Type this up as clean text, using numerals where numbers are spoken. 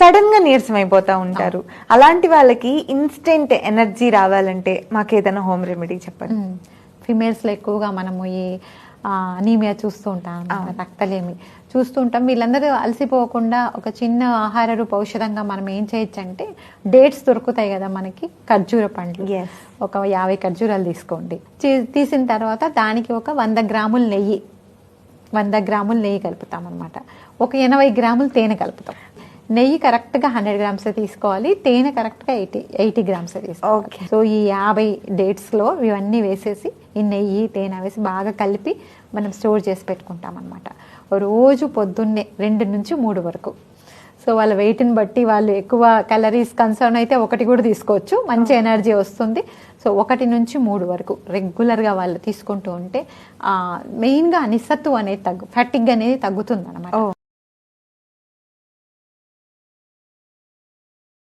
Sudden గా నీరసం అయిపోతా ఉంటారు. అలాంటి వాళ్ళకి ఇన్స్టెంట్ ఎనర్జీ రావాలంటే మాకు ఏదైనా హోమ్ రెమెడీ చెప్పండి. ఫిమేల్స్ లో ఎక్కువగా మనము ఈ అనీమియా చూస్తూ ఉంటాం, రక్తలేమి చూస్తూ ఉంటాం. వీళ్ళందరూ అలసిపోకుండా ఒక చిన్న ఆహార రూప ఔషధంగా మనం ఏం చేయొచ్చు అంటే, డేట్స్ దొరుకుతాయి కదా మనకి, ఖర్జూర పండ్లు, ఒక 50 ఖర్జూరాలు తీసుకోండి. తీసిన తర్వాత దానికి ఒక 100 గ్రాముల నెయ్యి, 100 గ్రాముల నెయ్యి కలుపుతాం అనమాట. ఒక 80 గ్రాములు తేనె కలుపుతాం. నెయ్యి కరెక్ట్గా 100 గ్రామ్స్ తీసుకోవాలి, తేనె కరెక్ట్గా 80 గ్రామ్స్ తీసుకోవాలి. సో ఈ 50 డేట్స్లో ఇవన్నీ వేసేసి ఈ నెయ్యి తేనె వేసి బాగా కలిపి మనం స్టోర్ చేసి పెట్టుకుంటాం అనమాట. రోజు పొద్దున్నే 2 నుంచి 3 వరకు. సో వాళ్ళ వెయిట్ని బట్టి వాళ్ళు ఎక్కువ క్యాలరీస్ కన్సర్న్ అయితే 1 కూడా తీసుకోవచ్చు, మంచి ఎనర్జీ వస్తుంది. సో 1 నుంచి 3 వరకు రెగ్యులర్గా వాళ్ళు తీసుకుంటూ ఉంటే మెయిన్గా నిస్సత్తు అనేది ఫ్యాటిక్ అనేది తగ్గుతుంది అనమాట.